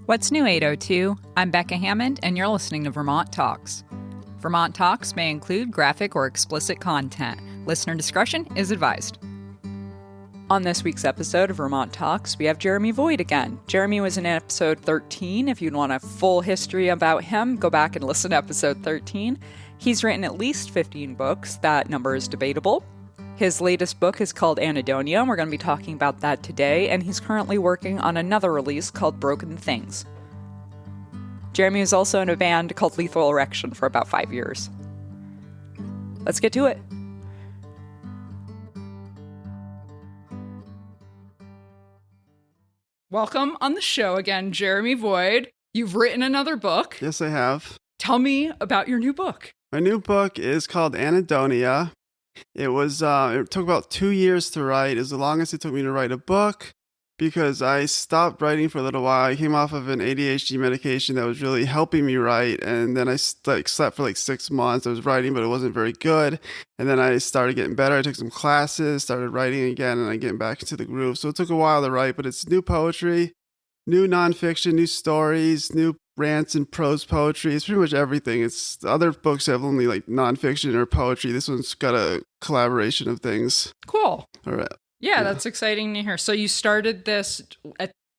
What's new, 802? I'm Becca Hammond, and you're listening to Vermont Talks. Vermont Talks may include graphic or explicit content. Listener discretion is advised. On this week's episode of Vermont Talks, we have Jeremy Voigt again. Jeremy was in episode 13. If you'd want a full history about him, go back and listen to episode 13. He's written at least 15 books. That number is debatable. His latest book is called Anhedonia, and we're going to be talking about that today, and he's currently working on another release called Broken Things. Jeremy was also in a band called Lethal Erection for about 5 years. Let's get to it. Welcome on the show again, Jeremy Voigt. You've written another book. Yes, I have. Tell me about your new book. My new book is called Anhedonia. It took about 2 years to write. It was the longest it took me to write a book because I stopped writing for a little while. I came off of an ADHD medication that was really helping me write, and then I slept for 6 months. I was writing, but it wasn't very good. And then I started getting better. I took some classes, started writing again, and I'm getting back into the groove. So it took a while to write, but it's new poetry, new nonfiction, new stories, new rants and prose poetry. It's pretty much everything. The other books have only nonfiction or poetry. This one's got a collaboration of things. Cool. All right. Yeah, that's exciting to hear. So you started this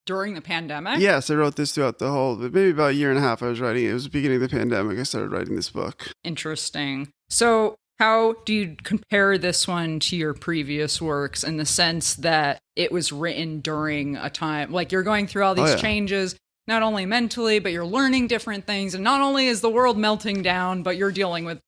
during the pandemic? Yes, I wrote this throughout maybe about a year and a half I was writing it. It was the beginning of the pandemic I started writing this book. Interesting. So how do you compare this one to your previous works in the sense that it was written during a time, like you're going through all these changes, not only mentally, but you're learning different things. And not only is the world melting down, but you're dealing with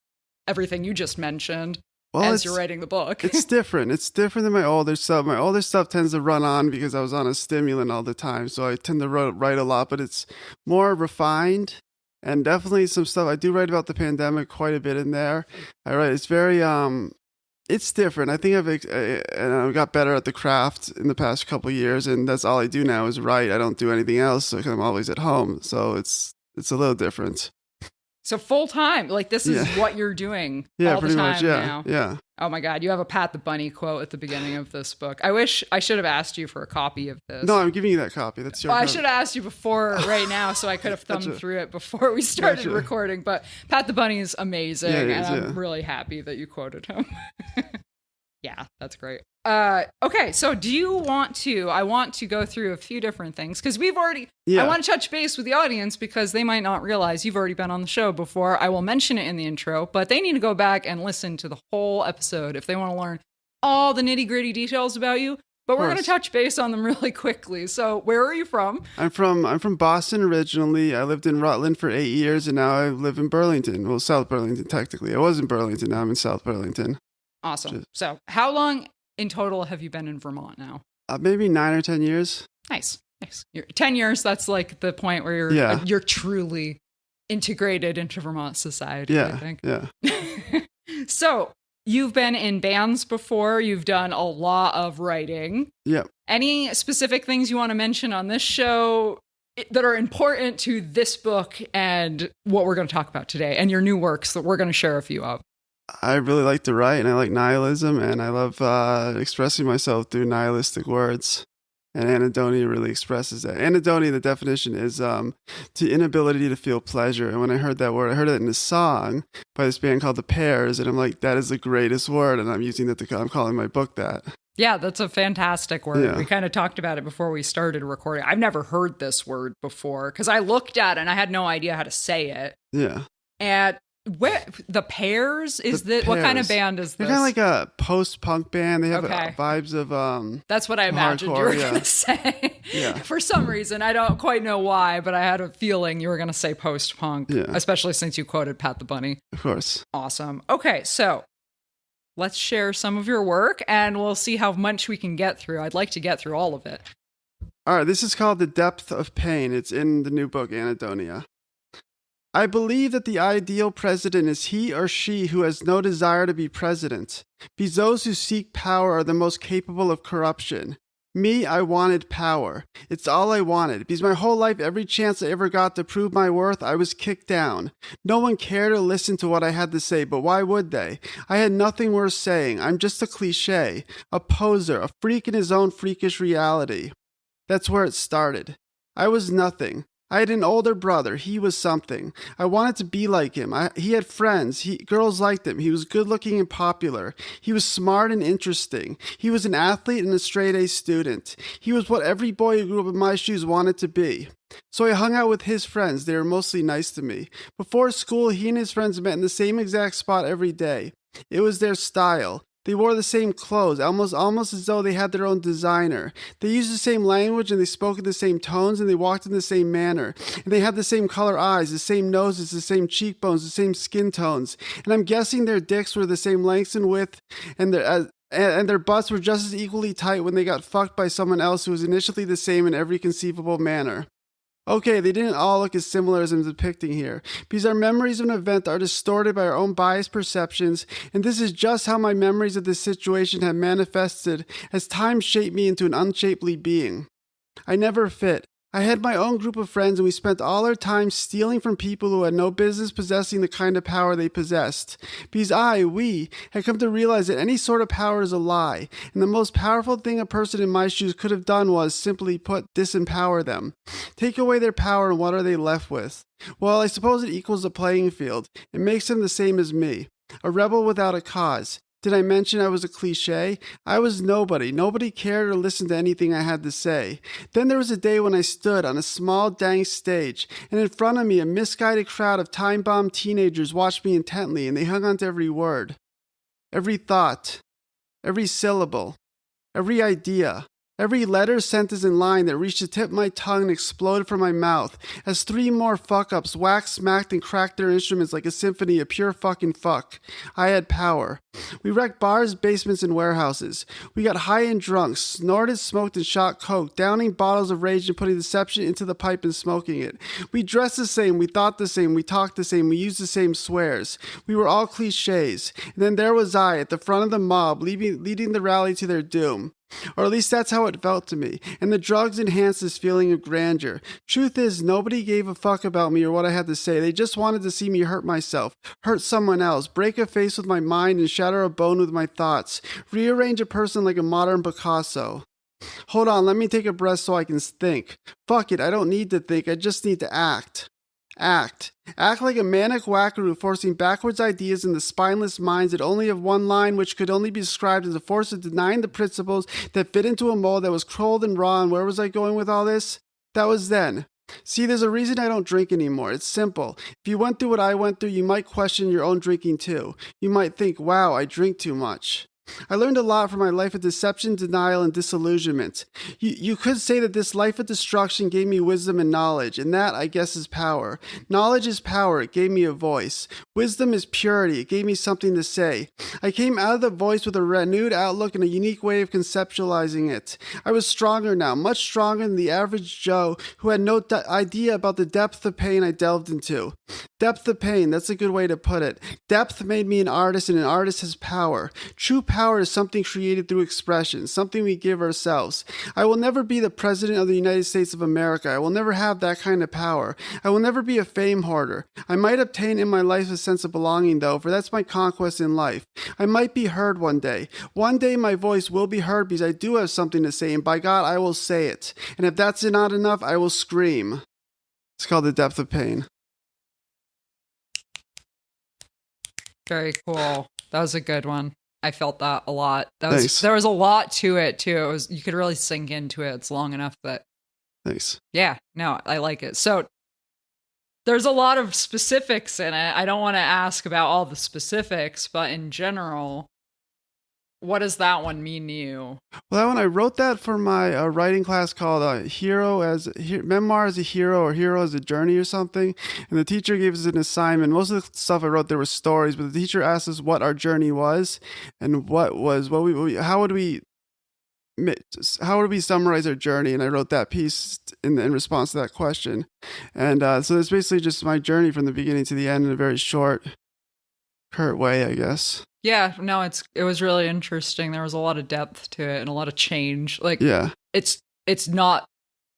everything you just mentioned as you're writing the book. It's different. It's different than my older stuff. My older stuff tends to run on because I was on a stimulant all the time. So I tend to write a lot, but it's more refined. And definitely some stuff, I do write about the pandemic quite a bit in there. It's very, it's different. I think I've got better at the craft in the past couple of years, and that's all I do now is write. I don't do anything else because I'm always at home. So it's a little different. So full time, this is what you're doing all the time now. Yeah. Oh my God, you have a Pat the Bunny quote at the beginning of this book. I wish I should have asked you for a copy of this. No, I'm giving you that copy. That's your. I should have asked you before right now, so I could have thumbed through it before we started recording. But Pat the Bunny is amazing, and I'm really happy that you quoted him. Yeah, that's great. Okay, so I want to go through a few different things because I want to touch base with the audience because they might not realize you've already been on the show before. I will mention it in the intro, but they need to go back and listen to the whole episode if they want to learn all the nitty gritty details about you. But we're going to touch base on them really quickly. So where are you from? I'm from Boston originally. I lived in Rutland for 8 years, and now I live in Burlington. Well, South Burlington, technically. I was in Burlington. Now I'm in South Burlington. Awesome. So how long in total have you been in Vermont now? Maybe 9 or 10 years. Nice. 10 years, that's the point where you're truly integrated into Vermont society, I think. Yeah. So you've been in bands before. You've done a lot of writing. Yep. Any specific things you want to mention on this show that are important to this book and what we're going to talk about today and your new works that we're going to share a few of? I really like to write, and I like nihilism, and I love expressing myself through nihilistic words. And Anhedonia really expresses that. Anhedonia, the definition is the inability to feel pleasure. And when I heard that word, I heard it in a song by this band called The Pears, and I'm like, that is the greatest word, and I'm using that I'm calling my book that. Yeah, that's a fantastic word. Yeah. We kind of talked about it before we started recording. I've never heard this word before because I looked at it and I had no idea how to say it. Yeah. And The Pears is this? What kind of band is this? They're kind of like a post-punk band. They have vibes of That's what I imagined you were going to say. Yeah. For some reason, I don't quite know why, but I had a feeling you were going to say post-punk, especially since you quoted Pat the Bunny. Of course. Awesome. Okay, so let's share some of your work, and we'll see how much we can get through. I'd like to get through all of it. All right, this is called The Depth of Pain. It's in the new book, Anhedonia. I believe that the ideal president is he or she who has no desire to be president, because those who seek power are the most capable of corruption. Me, I wanted power. It's all I wanted, because my whole life, every chance I ever got to prove my worth, I was kicked down. No one cared to listen to what I had to say, but why would they? I had nothing worth saying. I'm just a cliche, a poser, a freak in his own freakish reality. That's where it started. I was nothing. I had an older brother. He was something. I wanted to be like him. He had friends. Girls liked him. He was good looking and popular. He was smart and interesting. He was an athlete and a straight A student. He was what every boy who grew up in my shoes wanted to be. So I hung out with his friends. They were mostly nice to me. Before school, he and his friends met in the same exact spot every day. It was their style. They wore the same clothes, almost as though they had their own designer. They used the same language and they spoke in the same tones and they walked in the same manner. And they had the same color eyes, the same noses, the same cheekbones, the same skin tones. And I'm guessing their dicks were the same length and width, and their butts were just as equally tight when they got fucked by someone else who was initially the same in every conceivable manner. Okay, they didn't all look as similar as I'm depicting here, because our memories of an event are distorted by our own biased perceptions, and this is just how my memories of this situation have manifested as time shaped me into an unshapely being. I never fit. I had my own group of friends and we spent all our time stealing from people who had no business possessing the kind of power they possessed. Because we had come to realize that any sort of power is a lie, and the most powerful thing a person in my shoes could have done was, simply put, disempower them. Take away their power and what are they left with? Well, I suppose it equals the playing field. It makes them the same as me. A rebel without a cause. Did I mention I was a cliche? I was nobody. Nobody cared or listened to anything I had to say. Then there was a day when I stood on a small, dank stage, and in front of me a misguided crowd of time-bombed teenagers watched me intently, and they hung on to every word, every thought, every syllable, every idea. Every letter, sentence, and line that reached the tip of my tongue and exploded from my mouth as three more fuck-ups whacked, smacked, and cracked their instruments like a symphony of pure fucking fuck. I had power. We wrecked bars, basements, and warehouses. We got high and drunk, snorted, smoked, and shot coke, downing bottles of rage and putting deception into the pipe and smoking it. We dressed the same, we thought the same, we talked the same, we used the same swears. We were all cliches. And then there was I, at the front of the mob, leading the rally to their doom. Or at least that's how it felt to me, and the drugs enhanced this feeling of grandeur. Truth is, nobody gave a fuck about me or what I had to say. They just wanted to see me hurt myself, hurt someone else, break a face with my mind and shatter a bone with my thoughts, rearrange a person like a modern Picasso. Hold on, let me take a breath so I can think. Fuck it, I don't need to think, I just need to act. Act like a manic wackaroo forcing backwards ideas into spineless minds that only have one line which could only be described as a force of denying the principles that fit into a mold that was cold and raw. And where was I going with all this? That was then. See, there's a reason I don't drink anymore. It's simple. If you went through what I went through, you might question your own drinking too. You might think, wow, I drink too much. I learned a lot from my life of deception, denial, and disillusionment. You could say that this life of destruction gave me wisdom and knowledge, and that, I guess, is power. Knowledge is power. It gave me a voice. Wisdom is purity. It gave me something to say. I came out of the voice with a renewed outlook and a unique way of conceptualizing it. I was stronger now, much stronger than the average Joe who had no idea about the depth of pain I delved into. Depth of pain, that's a good way to put it. Depth made me an artist, and an artist has power. True power is something created through expression, something we give ourselves. I will never be the President of the United States of America. I will never have that kind of power. I will never be a fame hoarder. I might obtain in my life a sense of belonging, though, for that's my conquest in life. I might be heard one day. One day my voice will be heard because I do have something to say, and by God, I will say it. And if that's not enough, I will scream. It's called The Depth of Pain. Very cool. That was a good one. I felt that a lot. Thanks. There was a lot to it too. You could really sink into it. It's long enough that. Thanks. Yeah, no, I like it. So there's a lot of specifics in it. I don't want to ask about all the specifics, but in general, what does that one mean to you? Well, that one, I wrote that for my writing class called Memoir as a Hero or Hero as a Journey or something. And the teacher gave us an assignment. Most of the stuff I wrote there was stories, but the teacher asked us what our journey was and how would we summarize our journey. And I wrote that piece in response to that question. And so it's basically just my journey from the beginning to the end in a very short, curt way, I guess. Yeah, no, it was really interesting. There was a lot of depth to it and a lot of change. It's not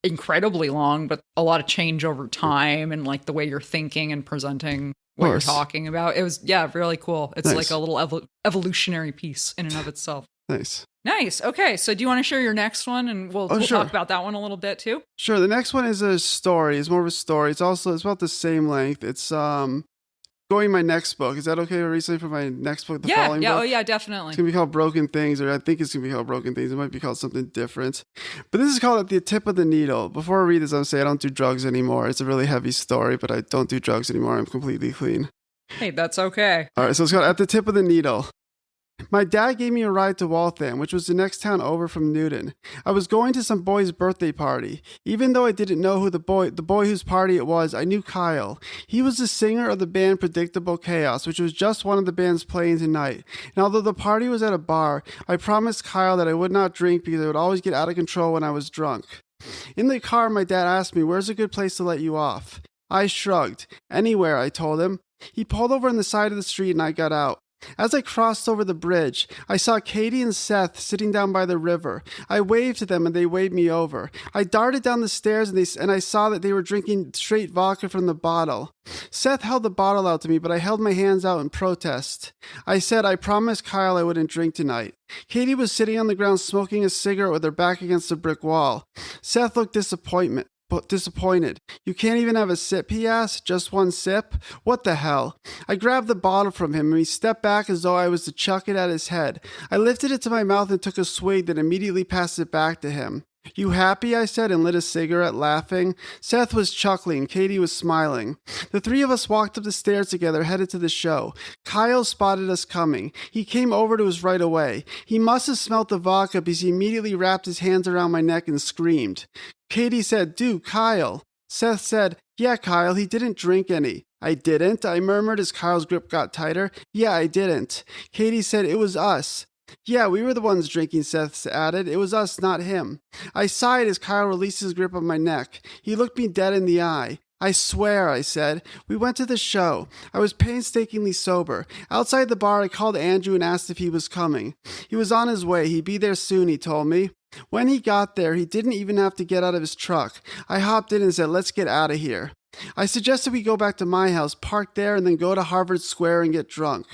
incredibly long, but a lot of change over time and like the way you're thinking and presenting what you're talking about. It was, really cool. It's nice. Like a little evolutionary piece in and of itself. Nice. Nice. Okay, so do you want to share your next one, and we'll Sure. talk about that one a little bit too? Sure. The next one is a story. It's more of a story. It's about the same length. It's going my next book. Is that okay recently for my next book, the following book? Oh yeah, definitely. It's going to be called Broken Things, or I think it's going to be called Broken Things. It might be called something different. But this is called At the Tip of the Needle. Before I read this, I'm going to say I don't do drugs anymore. It's a really heavy story, but I don't do drugs anymore. I'm completely clean. Hey, that's okay. All right, so it's called At the Tip of the Needle. My dad gave me a ride to Waltham, which was the next town over from Newton. I was going to some boy's birthday party. Even though I didn't know who the boy whose party it was, I knew Kyle. He was the singer of the band Predictable Chaos, which was just one of the bands playing tonight. And although the party was at a bar, I promised Kyle that I would not drink because I would always get out of control when I was drunk. In the car, my dad asked me, "Where's a good place to let you off?" I shrugged. "Anywhere," I told him. He pulled over on the side of the street and I got out. As I crossed over the bridge, I saw Katie and Seth sitting down by the river. I waved to them and they waved me over. I darted down the stairs and I saw that they were drinking straight vodka from the bottle. Seth held the bottle out to me, but I held my hands out in protest. I said I promised Kyle I wouldn't drink tonight. Katie was sitting on the ground smoking a cigarette with her back against the brick wall. Seth looked disappointed. "You can't even have a sip," he asked. "Just one sip? What the hell?" I grabbed the bottle from him and he stepped back as though I was to chuck it at his head. I lifted it to my mouth and took a swig, then immediately passed it back to him. "You happy?" I said and lit a cigarette, laughing. Seth was chuckling. Katie was smiling. The three of us walked up the stairs together, headed to the show. Kyle spotted us coming. He came over to us right away. He must have smelt the vodka because he immediately wrapped his hands around my neck and screamed. Katie said, "Dude, Kyle." Seth said, "Yeah, Kyle, he didn't drink any." "I didn't?" I murmured as Kyle's grip got tighter. "Yeah, I didn't." Katie said, "It was us." "Yeah, we were the ones drinking," Seth added. "It was us, not him." I sighed as Kyle released his grip on my neck. He looked me dead in the eye. "I swear," I said. We went to the show. I was painstakingly sober. Outside the bar, I called Andrew and asked if he was coming. He was on his way. He'd be there soon, he told me. When he got there, he didn't even have to get out of his truck. I hopped in and said, "Let's get out of here." I suggested we go back to my house, park there, and then go to Harvard Square and get drunk.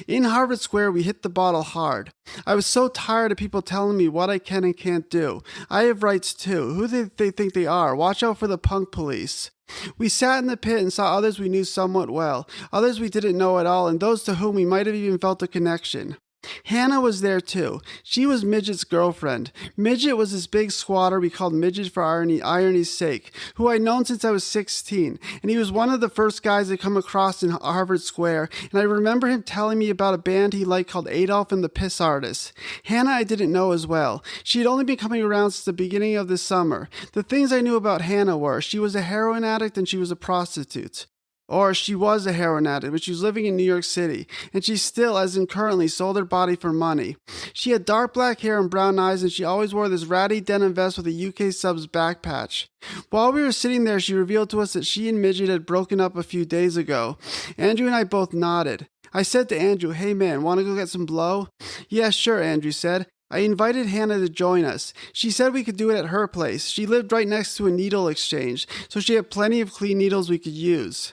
In Harvard Square, we hit the bottle hard. I was so tired of people telling me what I can and can't do. I have rights too. Who do they think they are? Watch out for the punk police. We sat in the pit and saw others we knew somewhat well, others we didn't know at all, and those to whom we might have even felt a connection. Hannah was there too. She was Midget's girlfriend. Midget was this big squatter we called Midget for irony's sake, who I'd known since I was 16, and he was one of the first guys I come across in Harvard Square, and I remember him telling me about a band he liked called Adolf and the Piss Artists. Hannah I didn't know as well. She had only been coming around since the beginning of the summer. The things I knew about Hannah were she was a heroin addict and she was a prostitute. Or she was a heroin addict, but she was living in New York City, and she still, as in currently, sold her body for money. She had dark black hair and brown eyes, and she always wore this ratty denim vest with a UK Subs back patch. While we were sitting there, she revealed to us that she and Midget had broken up a few days ago. Andrew and I both nodded. I said to Andrew, "Hey man, want to go get some blow?" "Yeah, sure," Andrew said. I invited Hannah to join us. She said we could do it at her place. She lived right next to a needle exchange, so she had plenty of clean needles we could use.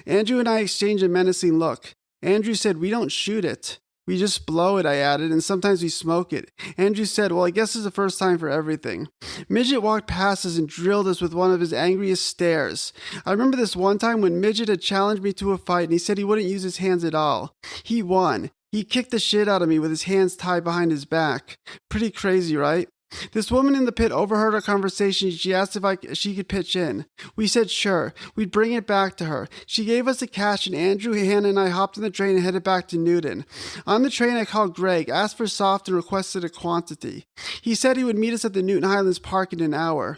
Andrew and I exchanged a menacing look. Andrew said, "We don't shoot it. We just blow it," I added, "and sometimes we smoke it." Andrew said, "Well, I guess it's the first time for everything." Midget walked past us and drilled us with one of his angriest stares. I remember this one time when Midget had challenged me to a fight and he said he wouldn't use his hands at all. He won. He kicked the shit out of me with his hands tied behind his back. Pretty crazy, right? This woman in the pit overheard our conversation. She asked if she could pitch in. We said sure. We'd bring it back to her. She gave us the cash, and Andrew, Hannah, and I hopped on the train and headed back to Newton. On the train, I called Greg, asked for soft, and requested a quantity. He said he would meet us at the Newton Highlands Park in an hour.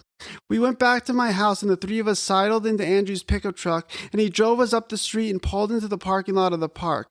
We went back to my house and the three of us sidled into Andrew's pickup truck and he drove us up the street and pulled into the parking lot of the park.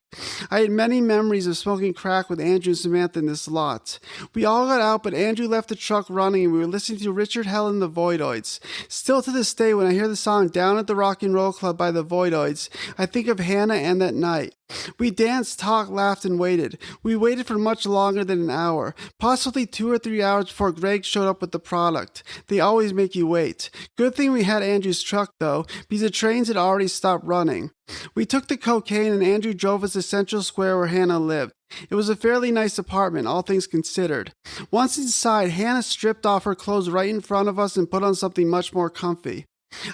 I had many memories of smoking crack with Andrew and Samantha in this lot. We all got out, but Andrew left the truck running and we were listening to Richard Hell and the Voidoids. Still to this day, when I hear the song Down at the Rock and Roll Club by the Voidoids, I think of Hannah and that night. We danced, talked, laughed, and waited. We waited for much longer than an hour, possibly 2 or 3 hours before Greg showed up with the product. They always make you wait. Good thing we had Andrew's truck, though, because the trains had already stopped running. We took the cocaine and Andrew drove us to Central Square where Hannah lived. It was a fairly nice apartment, all things considered. Once inside, Hannah stripped off her clothes right in front of us and put on something much more comfy.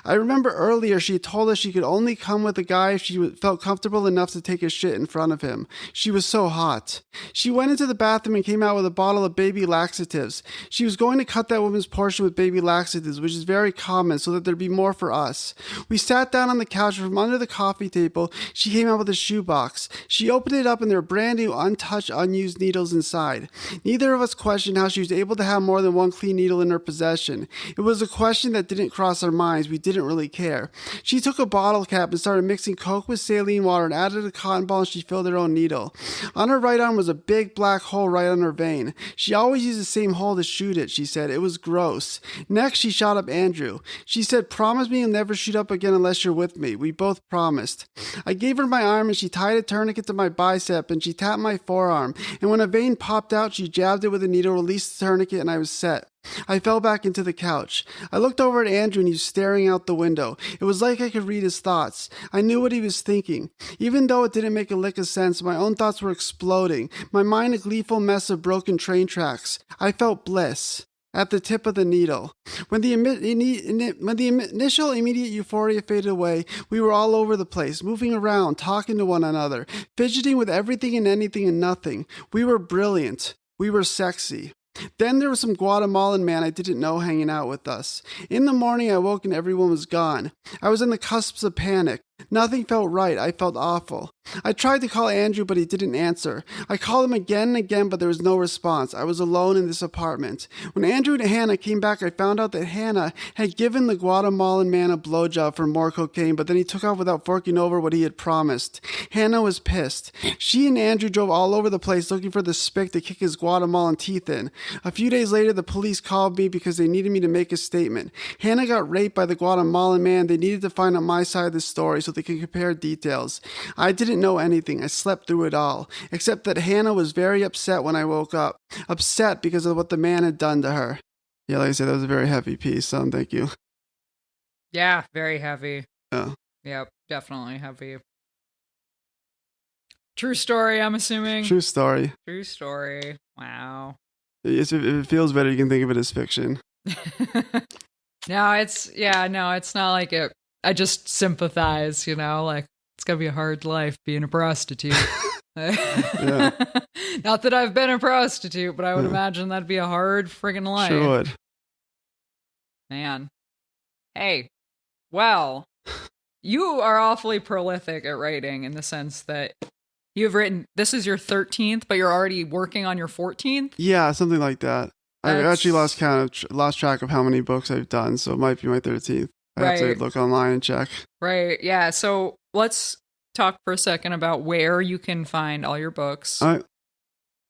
I remember earlier she told us she could only come with a guy if she felt comfortable enough to take a shit in front of him. She was so hot. She went into the bathroom and came out with a bottle of baby laxatives. She was going to cut that woman's portion with baby laxatives, which is very common, so that there'd be more for us. We sat down on the couch, and from under the coffee table, she came out with a shoebox. She opened it up and there were brand new, untouched, unused needles inside. Neither of us questioned how she was able to have more than one clean needle in her possession. It was a question that didn't cross our minds. We didn't really care. She took a bottle cap and started mixing Coke with saline water and added a cotton ball and she filled her own needle. On her right arm was a big black hole right on her vein. She always used the same hole to shoot it, she said. It was gross. Next, she shot up Andrew. She said, "Promise me you'll never shoot up again unless you're with me." We both promised. I gave her my arm and she tied a tourniquet to my bicep and she tapped my forearm. And when a vein popped out, she jabbed it with a needle, released the tourniquet, and I was set. I fell back into the couch. I looked over at Andrew and he was staring out the window. It was like I could read his thoughts. I knew what he was thinking. Even though it didn't make a lick of sense, my own thoughts were exploding. My mind a gleeful mess of broken train tracks. I felt bliss. At the tip of the needle. When the initial immediate euphoria faded away, we were all over the place, moving around, talking to one another, fidgeting with everything and anything and nothing. We were brilliant. We were sexy. Then there was some Guatemalan man I didn't know hanging out with us. In the morning I woke and everyone was gone. I was on the cusp of panic. Nothing felt right. I felt awful. I tried to call Andrew, but he didn't answer. I called him again and again, but there was no response. I was alone in this apartment. When Andrew and Hannah came back, I found out that Hannah had given the Guatemalan man a blowjob for more cocaine, but then he took off without forking over what he had promised. Hannah was pissed. She and Andrew drove all over the place looking for the spick to kick his Guatemalan teeth in. A few days later, the police called me because they needed me to make a statement. Hannah got raped by the Guatemalan man. They needed to find out my side of the story so they could compare details. I didn't know anything. I slept through it all, except that Hannah was very upset when I woke up. Upset because of what the man had done to her. Yeah, like I said, that was a very heavy piece, so thank you. Yeah, very heavy. Yeah. Yep, definitely heavy. True story, I'm assuming. True story. True story. Wow. If it feels better, you can think of it as fiction. No, it's not like it. I just sympathize, like it's gotta be a hard life being a prostitute. Yeah. Not that I've been a prostitute, but I would imagine that'd be a hard friggin' life. Sure would. Man. Hey, well, you are awfully prolific at writing in the sense that you've written, this is your 13th, but you're already working on your 14th? Yeah, something like that. I've actually lost track of how many books I've done, so it might be my 13th. I have to look online and check. Right, yeah. So let's talk for a second about where you can find all your books.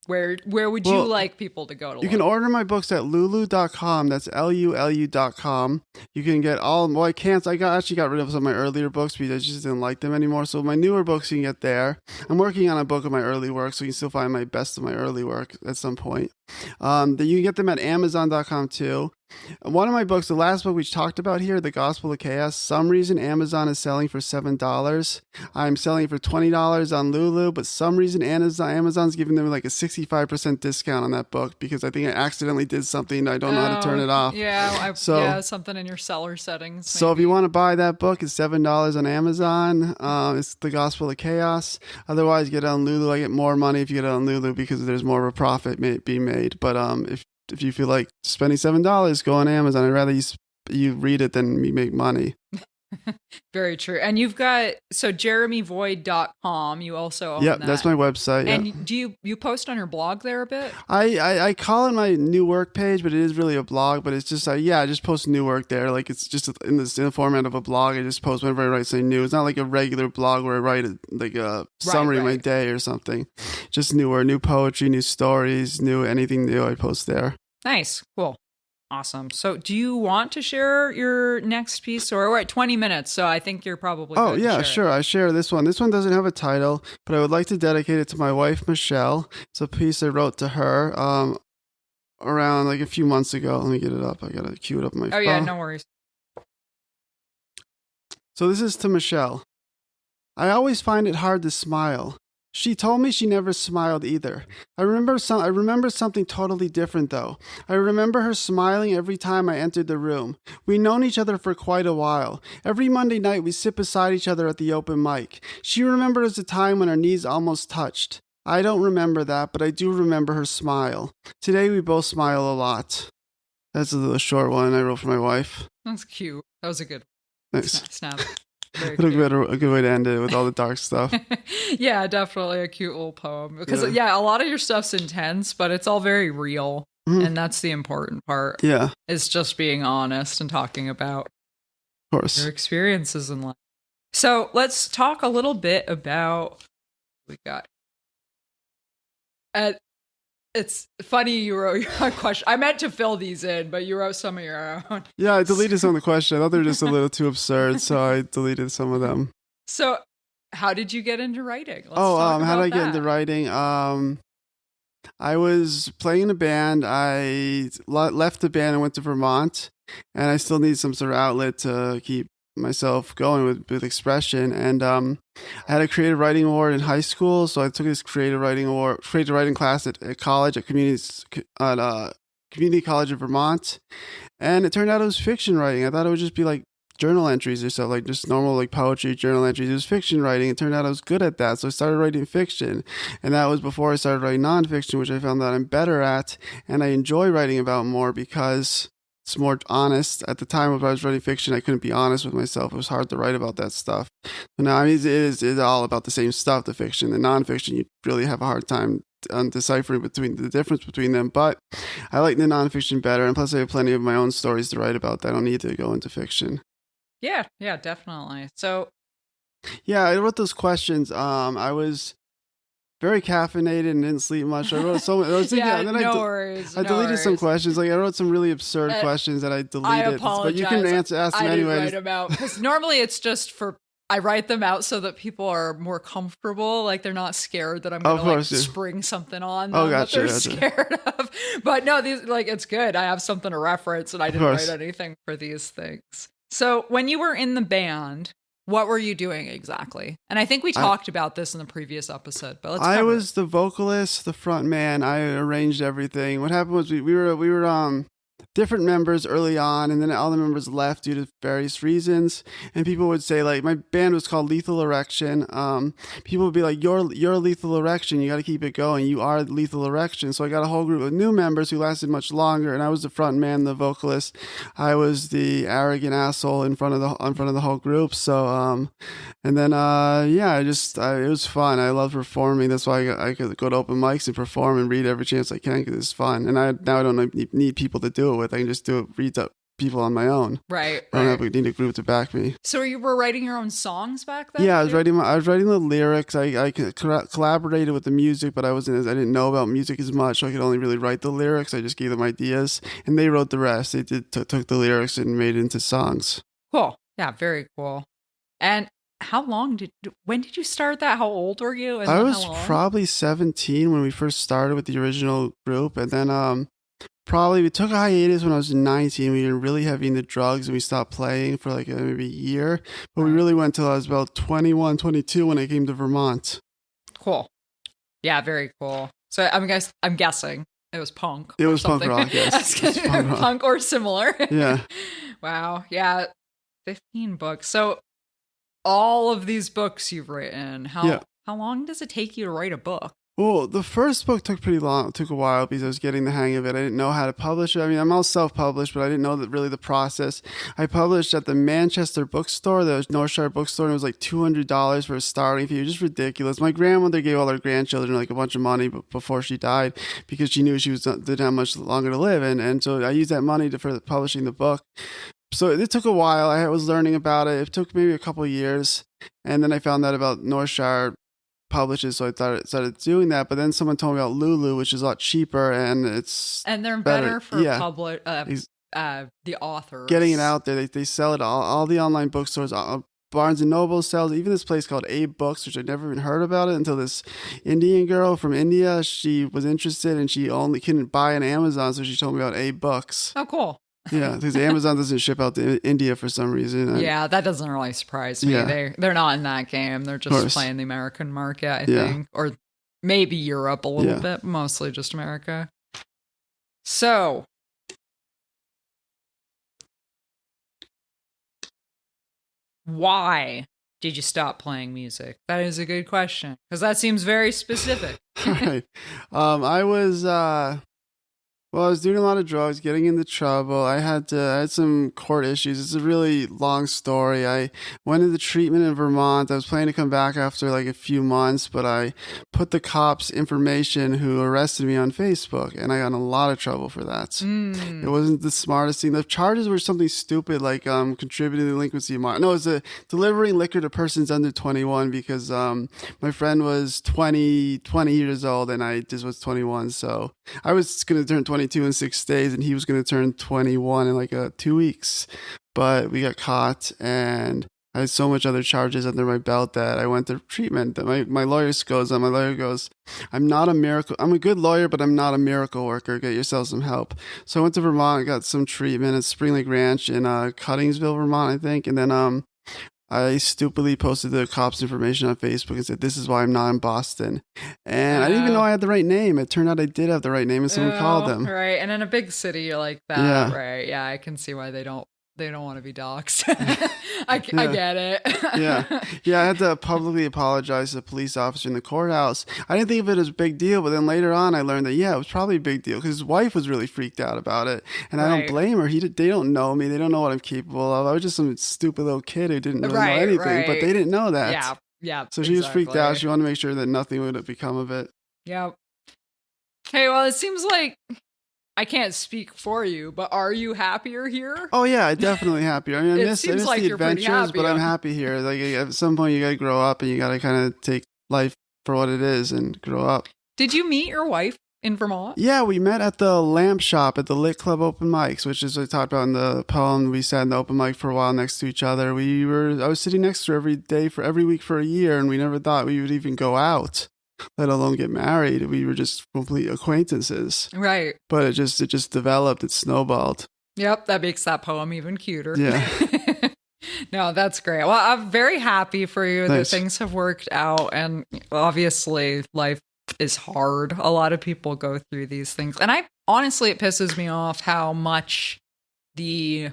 Where would you like people to go to? You can order my books at lulu.com. That's LULU.com. You can get all. Well, I can't. I actually got rid of some of my earlier books because I just didn't like them anymore. So my newer books you can get there. I'm working on a book of my early work, so you can still find my best of my early work at some point. Then you can get them at Amazon.com too. One of my books, the last book we talked about here, The Gospel of Chaos, some reason Amazon is selling for $7. I'm selling it for $20 on Lulu, but some reason Amazon's giving them like a 65% discount on that book because I think I accidentally did something. I don't know how to turn it off. Yeah, something in your seller settings. So if you want to buy that book, it's $7 on Amazon. It's The Gospel of Chaos. Otherwise, get it on Lulu. I get more money if you get it on Lulu because there's more of a profit be made. But if you feel like spending $7, go on Amazon. I'd rather you read it than me make money. Very true. And you've got, jeremyvoid.com. You also own that. That's my website. And do you post on your blog there a bit? I call it my new work page, but it is really a blog. But it's just, I just post new work there. Like it's just in the format of a blog. I just post whenever I write something new. It's not like a regular blog where I write a summary of my day or something. Just new poetry, new stories, anything new I post there. Nice. Cool. Awesome. So do you want to share your next piece? Or we're at 20 minutes, so I think you're probably Oh, good to yeah, share sure. I share this one. This one doesn't have a title, but I would like to dedicate it to my wife, Michelle. It's a piece I wrote to her around like a few months ago. Let me get it up. I got to cue it up on my phone. Oh, yeah, no worries. So this is to Michelle. I always find it hard to smile. She told me she never smiled either. I remember something totally different though. I remember her smiling every time I entered the room. We'd known each other for quite a while. Every Monday night we sit beside each other at the open mic. She remembers a time when our knees almost touched. I don't remember that, but I do remember her smile. Today we both smile a lot. That's a little short one I wrote for my wife. That's cute. That was a good Nice. snap. Very A good way to end it with all the dark stuff. Yeah, definitely a cute little poem. Because, yeah, a lot of your stuff's intense, but it's all very real. Mm-hmm. And that's the important part. Yeah. Is just being honest and talking about of course. your experiences in life. So let's talk a little bit about what we got. It's funny you wrote your own question. I meant to fill these in, but you wrote some of your own. Yeah, I deleted some of the questions. I thought they were just a little too absurd, so I deleted some of them. So, how did you get into writing? How did I get into writing? I was playing in a band. I left the band and went to Vermont, and I still need some sort of outlet to keep myself going with expression. And I had a creative writing award in high school, so I took this creative writing class at college at Community College of Vermont, and it turned out it was fiction writing. I thought it would just be like journal entries or stuff, like just normal like poetry journal entries. It was fiction writing. It turned out I was good at that, so I started writing fiction, and that was before I started writing nonfiction, which I found that I'm better at and I enjoy writing about more because it's more honest. At the time when I was writing fiction, I couldn't be honest with myself. It was hard to write about that stuff. But now, I mean, it's all about the same stuff, the fiction. The nonfiction, you really have a hard time deciphering between the difference between them. But I like the nonfiction better, and plus I have plenty of my own stories to write about that I don't need to go into fiction. Yeah, definitely. So, yeah, I wrote those questions. I was very caffeinated and didn't sleep much. I wrote so. I was thinking, yeah, and then no worries. I deleted some questions. Like I wrote some really absurd questions that I deleted. I apologize. But you can ask them anyway. I didn't write them out because normally it's just for. I write them out so that people are more comfortable, like they're not scared that I'm going to spring something on them that they're scared of. But no, these it's good. I have something to reference, and I didn't write anything for these things. So when you were in the band, what were you doing exactly? And I think we talked about this in the previous episode, but let's. I was the vocalist, the front man. I arranged everything. What happened was we were different members early on, and then all the members left due to various reasons. And people would say, like, my band was called Lethal Erection. People would be like, you're Lethal Erection. You got to keep it going. You are Lethal Erection. So I got a whole group of new members who lasted much longer, and I was the front man, the vocalist. I was the arrogant asshole in front of the whole group. So, and then it was fun. I love performing. That's why I could go to open mics and perform and read every chance I can because it's fun. And now I don't need people to do it with. I can just read to people on my own. Right. I don't need a group to back me. So you were writing your own songs back then? Yeah, I was writing the lyrics. I collaborated with the music, but I didn't know about music as much, so I could only really write the lyrics. I just gave them ideas, and they wrote the rest. They took the lyrics and made it into songs. Cool. Yeah, very cool. And when did you start that? How old were you? And I was probably 17 when we first started with the original group, and then we took a hiatus when I was 19. We were really heavy into drugs and we stopped playing for like maybe a year. But we really went till I was about 21, 22 when I came to Vermont. Cool. Yeah, very cool. So I'm guessing it was punk. It was punk rock, yes. Punk or similar. Yeah. Wow. Yeah. 15 books. So all of these books you've written, how long does it take you to write a book? Well, the first book took pretty long. It took a while because I was getting the hang of it. I didn't know how to publish it. I mean, I'm all self-published, but I didn't know the process. I published at the Manchester bookstore, the Northshire bookstore, and it was like $200 for a starting fee. It was just ridiculous. My grandmother gave all her grandchildren like a bunch of money before she died because she knew she didn't have much longer to live, and so I used that money for publishing the book. So it took a while. I was learning about it. It took maybe a couple of years, and then I found out about Northshire publishes, so I started doing that. But then someone told me about Lulu, which is a lot cheaper, and they're better for public the authors. Getting it out there. They sell it all the online bookstores. Barnes and Noble sells even this place called Abe Books, which I'd never even heard about it until this Indian girl from India. She was interested and she only couldn't buy on Amazon, so she told me about Abe Books. Oh, cool. Yeah, because Amazon doesn't ship out to India for some reason. Yeah, that doesn't really surprise me. Yeah. They're not in that game. They're just playing the American market, I think, or maybe Europe a little bit, mostly just America. So, why did you stop playing music? That is a good question, because that seems very specific. Right. I was doing a lot of drugs, getting into trouble. I had some court issues. It's a really long story. I went into treatment in Vermont. I was planning to come back after like a few months, but I put the cops' information who arrested me on Facebook, and I got in a lot of trouble for that. It wasn't the smartest thing. The charges were something stupid like contributing to delinquency. No, it was delivering liquor to persons under 21 because my friend was 20 years old and I just was 21, so I was going to turn 22 in 6 days and he was going to turn 21 in like 2 weeks. But we got caught and I had so much other charges under my belt that I went to treatment. My lawyer goes, I'm not a miracle. I'm a good lawyer, but I'm not a miracle worker. Get yourself some help. So I went to Vermont and got some treatment at Spring Lake Ranch in Cuttingsville, Vermont, I think. And then I stupidly posted the cops' information on Facebook and said, this is why I'm not in Boston. And I didn't even know I had the right name. It turned out I did have the right name and someone called them. Right. And in a big city like that, right? Yeah, I can see why they don't want to be doxxed. I get it. Yeah, I had to publicly apologize to the police officer in the courthouse. I didn't think of it as a big deal, but then later on I learned that, it was probably a big deal because his wife was really freaked out about it. And I don't blame her. They don't know me. They don't know what I'm capable of. I was just some stupid little kid who didn't really know anything, but they didn't know that. Yeah. So she was freaked out. She wanted to make sure that nothing would have become of it. Yep. Hey, well, it seems like I can't speak for you, but are you happier here? Oh yeah, I'm definitely happier. I mean, I miss the adventures, but I'm happy here. Like at some point, you gotta grow up and you gotta kind of take life for what it is and grow up. Did you meet your wife in Vermont? Yeah, we met at the Lamp Shop at the Lit Club open mics, which is what I talked about in the poem. We sat in the open mic for a while next to each other. I was sitting next to her every week for a year, and we never thought we would even go out, let alone get married. We were just complete acquaintances. Right. But it just developed. It snowballed. Yep, that makes that poem even cuter. Yeah. No, that's great. Well, I'm very happy for you that things have worked out. And obviously, life is hard. A lot of people go through these things. And honestly, it pisses me off how much the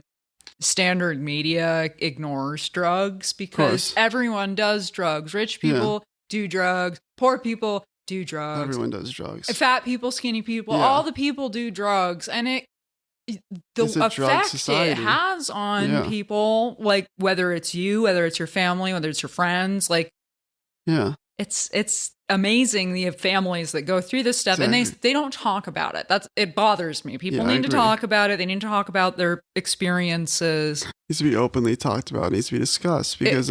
standard media ignores drugs because everyone does drugs. Rich people do drugs. Poor people do drugs. Everyone does drugs. Fat people, skinny people, all the people do drugs. And the effect it has on people, like whether it's you, whether it's your family, whether it's your friends, like it's amazing the families that go through this stuff and they don't talk about it. It bothers me. People need to talk about it. They need to talk about their experiences. It needs to be openly talked about. It needs to be discussed because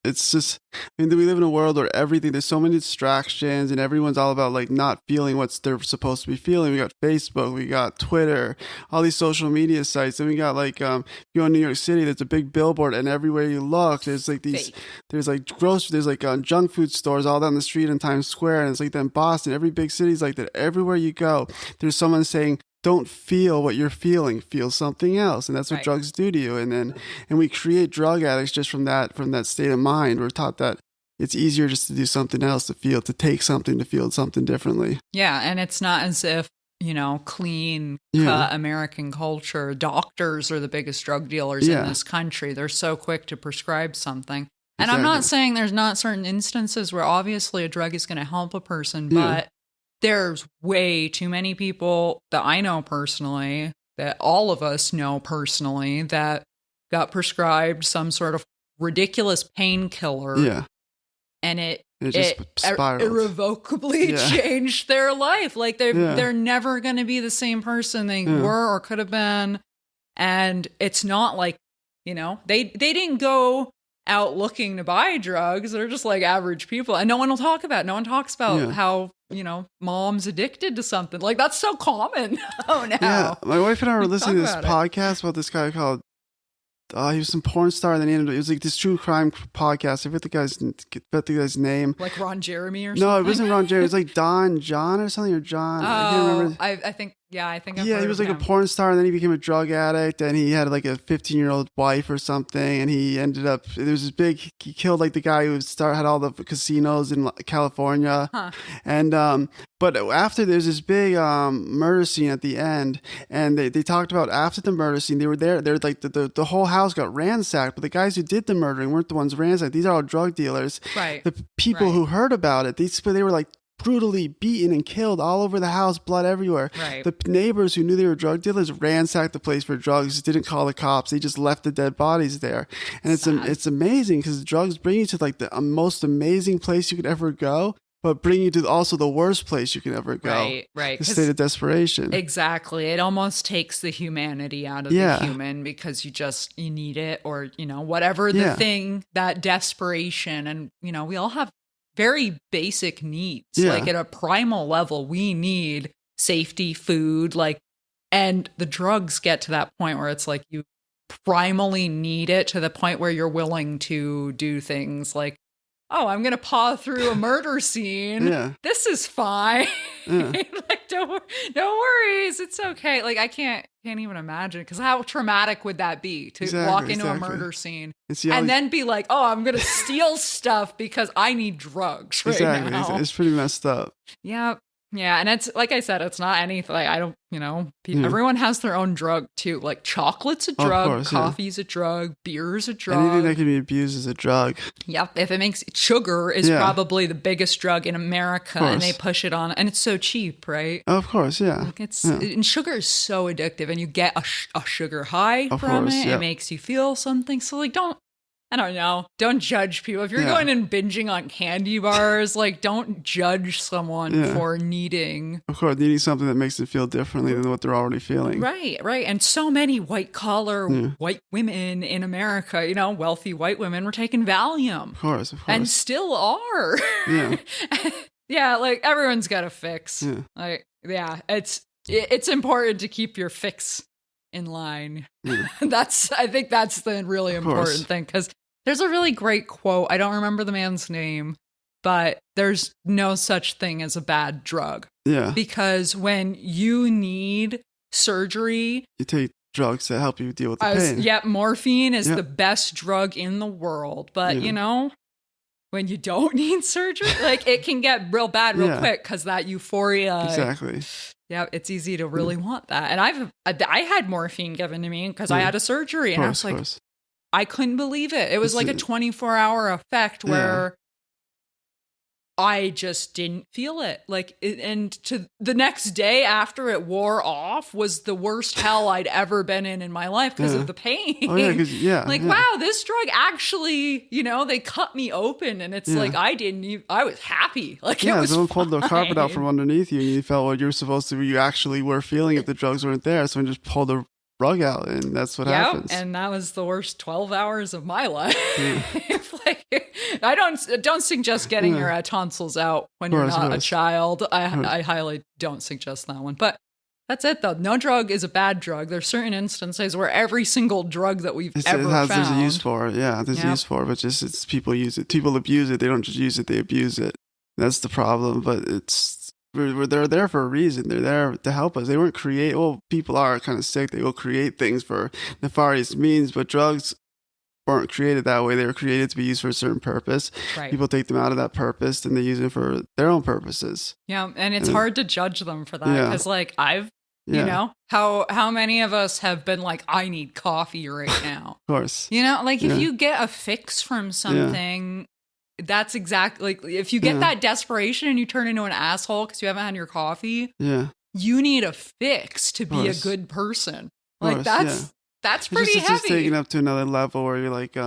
it's just, I mean, we live in a world where there's so many distractions and everyone's all about like not feeling what they're supposed to be feeling. We got Facebook, we got Twitter, all these social media sites. And we got like, if you go in New York City, there's a big billboard and everywhere you look, there's like there's like there's like junk food stores all down the street in Times Square. And it's like that in Boston, every big city's like that. Everywhere you go, there's someone saying, don't feel what you're feeling, feel something else. And that's what drugs do to you. And we create drug addicts just from that state of mind. We're taught that it's easier just to do something else to take something to feel something differently. Yeah. And it's not as if, clean cut American culture, doctors are the biggest drug dealers in this country. They're so quick to prescribe something. And I'm not saying there's not certain instances where obviously a drug is going to help a person, but there's way too many people that I know personally, that all of us know personally, that got prescribed some sort of ridiculous painkiller. Yeah. And it irrevocably changed their life. Like they're never going to be the same person they were or could have been. And it's not like, they didn't go out looking to buy drugs. They're just like average people. And no one will talk about it. No one talks about how, mom's addicted to something. Like, that's so common now. Yeah, my wife and I were listening to this podcast about this guy called, he was some porn star, and then it was like this true crime podcast. I forget the guy's name. Like Ron Jeremy or something? No, it wasn't Ron Jeremy. It was like John or something, or John. I can't remember. I think I've he was like a porn star, and then he became a drug addict, and he had like a 15-year-old wife or something, and he ended up, he killed like the guy who had all the casinos in California. Huh. And, but after there's this big murder scene at the end, and they talked about after the murder scene, they're like the whole house got ransacked, but the guys who did the murdering weren't the ones ransacked. These are all drug dealers. Right. The people who heard about it, they were like brutally beaten and killed all over the house, blood everywhere. Right. The neighbors who knew they were drug dealers ransacked the place for drugs, didn't call the cops. They just left the dead bodies there. And it's amazing because drugs bring you to like the most amazing place you could ever go, but bring you to also the worst place you can ever go. Right. The state of desperation. Exactly. It almost takes the humanity out of the human because you need it, or, whatever the thing, that desperation. And, we all have very basic needs. Like at a primal level, we need safety, food, and the drugs get to that point where it's like you primally need it to the point where you're willing to do things like, oh, I'm going to paw through a murder scene. Yeah. This is fine. Yeah. No worries. It's okay. Like, I can't even imagine, because how traumatic would that be to walk into a murder scene and then be like, oh, I'm going to steal stuff because I need drugs right now. It's pretty messed up. Yeah. Yeah. And it's like I said, it's not anything. Like, I don't, everyone has their own drug too. Like chocolate's a drug, coffee's a drug, beer's a drug. Anything that can be abused is a drug. Yep. If it makes sugar is probably the biggest drug in America, and they push it on, and it's so cheap, right? Of course. Yeah. And sugar is so addictive, and you get a sugar high from it. It makes you feel something. So like, I don't know. Don't judge people. If you're going and binging on candy bars, like, don't judge someone for needing. Of course, needing something that makes them feel differently than what they're already feeling. Right. And so many white-collar white women in America, wealthy white women, were taking Valium. Of course. And still are. Yeah. Yeah, like, everyone's got a fix. Yeah. Like, it's important to keep your fix in line. Yeah. I think that's the really important thing, because there's a really great quote. I don't remember the man's name, but there's no such thing as a bad drug. Yeah. Because when you need surgery, you take drugs that help you deal with the pain. Yeah, morphine is the best drug in the world. But, when you don't need surgery, like, it can get real bad real quick, because that euphoria. Exactly. Yeah, it's easy to really want that. And I had morphine given to me because I had a surgery, and I was like, I couldn't believe it. It was like a 24-hour effect where I just didn't feel it. Like, and to the next day after it wore off was the worst hell I'd ever been in my life because of the pain. Oh, yeah, wow, this drug actually, they cut me open, and it's like, I was happy. Like, it was someone pulled the carpet out from underneath you, and you felt what you were supposed to, you actually were feeling if the drugs weren't there. Someone just pulled the rug out, and that's what happens. And that was the worst 12 hours of my life. Like, I don't suggest getting your tonsils out when you're not a child. I highly don't suggest that one. But that's it, though. No drug is a bad drug. There's certain instances where every single drug that we've ever found, there's a use for it. Yeah, there's a use for it, but just it's people use it. People abuse it. They don't just use it; they abuse it. That's the problem. But they're there for a reason. They're there to help us. They weren't people are kind of sick. They will create things for nefarious means, but drugs weren't created that way. They were created to be used for a certain purpose. Right. People take them out of that purpose and they use it for their own purposes. Yeah, and it's hard to judge them for that, because like how many of us have been like, I need coffee right now. Of course. Like, if you get a fix from something, that's exactly, like, if you get that desperation and you turn into an asshole because you haven't had your coffee, you need a fix to be a good person. Like, that's pretty heavy. It's just taken up to another level where you're like, you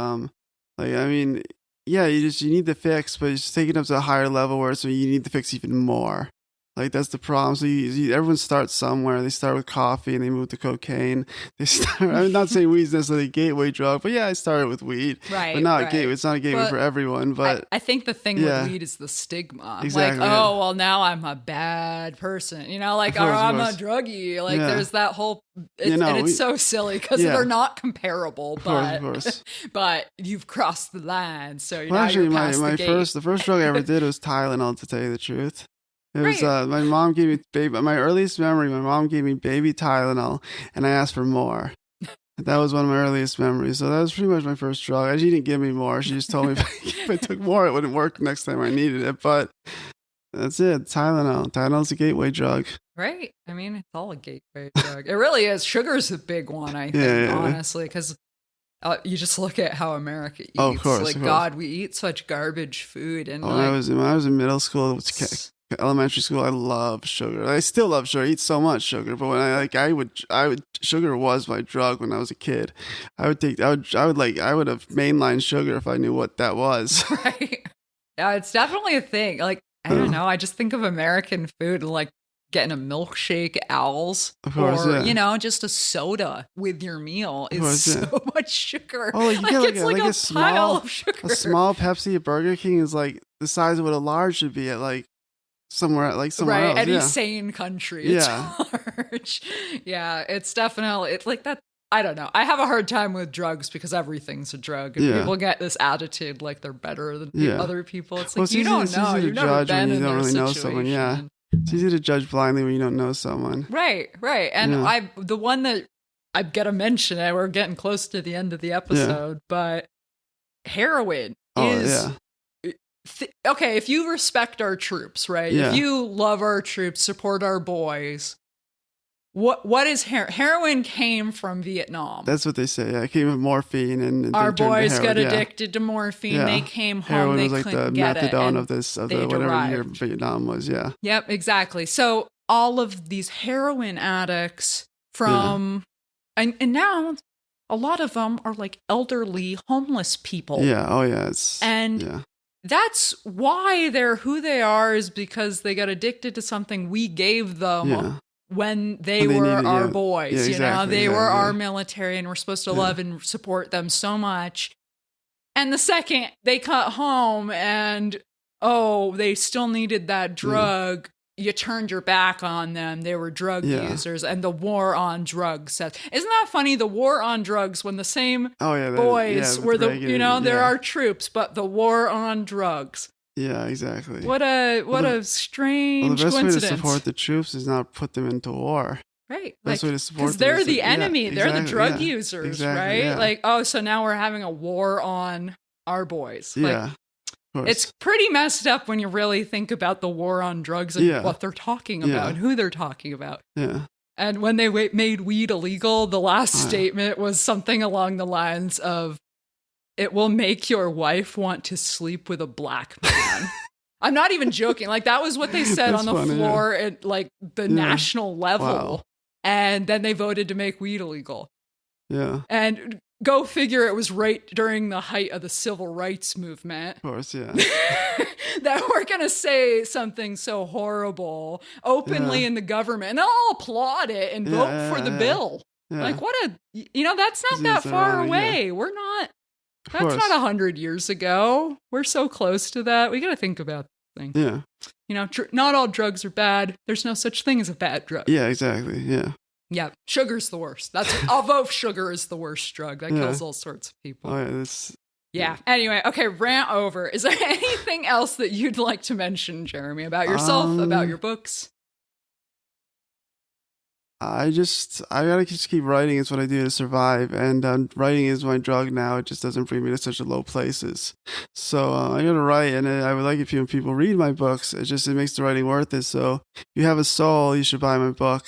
need the fix, but it's just taking it up to a higher level where you need the fix even more. Like that's the problem. So everyone starts somewhere. They start with coffee and they move to cocaine. I'm not saying weed's necessarily a gateway drug, but yeah, I started with weed, Right, but not right. a gateway. It's not a gateway for everyone. But I think the thing with weed is the stigma. Exactly. Like, oh, well, now I'm a bad person. You know, like, I'm a druggie. Like, there's that whole. It's so silly because they're not comparable. Of but course. but you've crossed the line. So well, actually, you're past the gate. the first drug I ever did was Tylenol. To tell you the truth. It was Right. my mom gave me my earliest memory. My mom gave me baby Tylenol, and I asked for more. That was one of my earliest memories. So that was pretty much my first drug. She didn't give me more. She just told me if I took more, it wouldn't work next time I needed it. But that's it. Tylenol. Tylenol's a gateway drug. Right. I mean, it's all a gateway drug. It really is. Sugar's a big one, I think, honestly, because you just look at how America eats. Oh, of course. God, we eat such garbage food. And when I was in middle school, elementary school, I loved sugar. I still love sugar. I eat so much sugar, but when I would sugar was my drug when I was a kid. I would have mainline sugar if I knew what that was. Right. Yeah, it's definitely a thing. Like, I don't know. I just think of American food and like getting a milkshake, Owls, or just a soda with your meal is so much sugar. Oh, you get it's like a pile of sugar. A small Pepsi at Burger King is like the size of what a large should be at like somewhere else. Right, any sane country. It's large. Yeah, it's definitely like that. I don't know. I have a hard time with drugs because everything's a drug, and people get this attitude like they're better than other people. It's like you don't know. You've never been in their situation. Know someone. Yeah, it's easy to judge blindly when you don't know someone. Right. And the one that I get a mention, and we're getting close to the end of the episode, but heroin is. Okay, if you respect our troops, right? Yeah. If you love our troops, support our boys, what is heroin came from Vietnam. That's what they say. Yeah, it came with morphine, and our boys got addicted to morphine. Yeah. They came home. Heroin they was like couldn't the get methadone it, of the whatever year Vietnam was. Yeah. Yep, exactly. So all of these heroin addicts from and now a lot of them are like elderly homeless people. Yeah. Oh yeah. That's why they're who they are, is because they got addicted to something we gave them when they were our boys. They were our military, and we're supposed to love and support them so much. And the second they cut home and, they still needed that drug, you turned your back on them. They were drug users, and the war on drugs says, isn't that funny? The war on drugs, when the same boys were they're our troops, but the war on drugs. Yeah, exactly. What a strange the best coincidence. way to support the troops is not put them into war. Right. Best way to support them. Because they're the enemy. They're the drug users, right? Yeah. Like, so now we're having a war on our boys. Yeah. It's pretty messed up when you really think about the war on drugs and what they're talking about and who they're talking about. Yeah. And when they made weed illegal, the last statement was something along the lines of, "It will make your wife want to sleep with a black man." I'm not even joking. Like, that was what they said on the floor at like the national level. Wow. And then they voted to make weed illegal. Yeah. And go figure, it was right during the height of the civil rights movement. Of course, yeah. That we're going to say something so horrible openly in the government, and they'll all applaud it and vote for the bill. Yeah. Like, that's not that far away. We're not, that's not 100 years ago. We're so close to that. We got to think about things. Yeah. Not all drugs are bad. There's no such thing as a bad drug. Yeah, exactly. Yeah. Yeah, sugar's the worst. I'll vote sugar is the worst drug. That kills all sorts of people. Oh, yeah, Anyway, okay, rant over. Is there anything else that you'd like to mention, Jeremy, about yourself, about your books? I gotta just keep writing. It's what I do to survive, and writing is my drug now. It just doesn't bring me to such low places. So I gotta write, and I would like if people read my books. It makes the writing worth it. So if you have a soul, you should buy my book.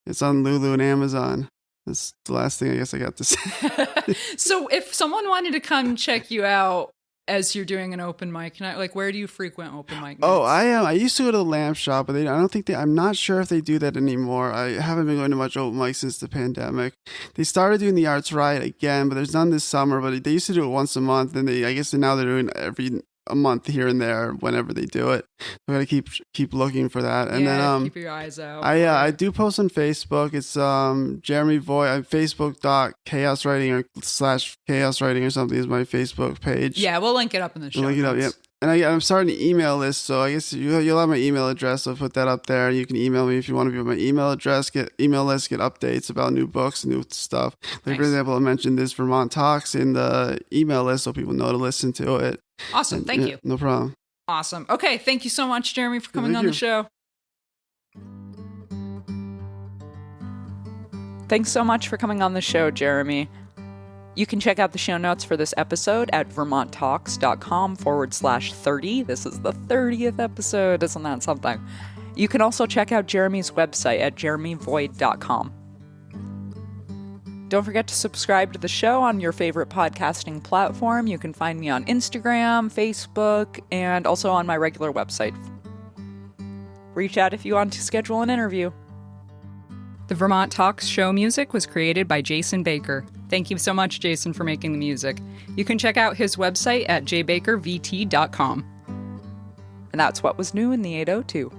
It's on Lulu and Amazon. That's the last thing I guess I got to say. So if someone wanted to come check you out as you're doing an open mic, where do you frequent open mic nights? Oh, I used to go to the Lamp Shop, but I'm not sure if they do that anymore. I haven't been going to much open mic since the pandemic. They started doing the Arts Riot again, but there's none this summer, but they used to do it once a month, and I guess now they're doing a month here and there whenever they do it. I'm gonna keep looking for that. And then keep your eyes out. I do post on Facebook. It's Jeremy Voigt. Facebook.chaoswriting or /chaoswriting or something is my Facebook page. Yeah, we'll link it up in the show notes. Link it up, yep. And I'm starting an email list, so I guess you'll have my email address. I'll put that up there. You can email me if you want to be on my email address, get email list, get updates about new books, new stuff. Like, for example, I mentioned this Vermont Talks in the email list so people know to listen to it. Awesome. Thank you. No problem. Awesome. Okay. Thank you so much, Jeremy, for coming on the show. Thanks so much for coming on the show, Jeremy. You can check out the show notes for this episode at vermonttalks.com/30. This is the 30th episode. Isn't that something? You can also check out Jeremy's website at jeremyvoid.com. Don't forget to subscribe to the show on your favorite podcasting platform. You can find me on Instagram, Facebook, and also on my regular website. Reach out if you want to schedule an interview. The Vermont Talks show music was created by Jason Baker. Thank you so much, Jason, for making the music. You can check out his website at jbakervt.com. And that's what was new in the 802.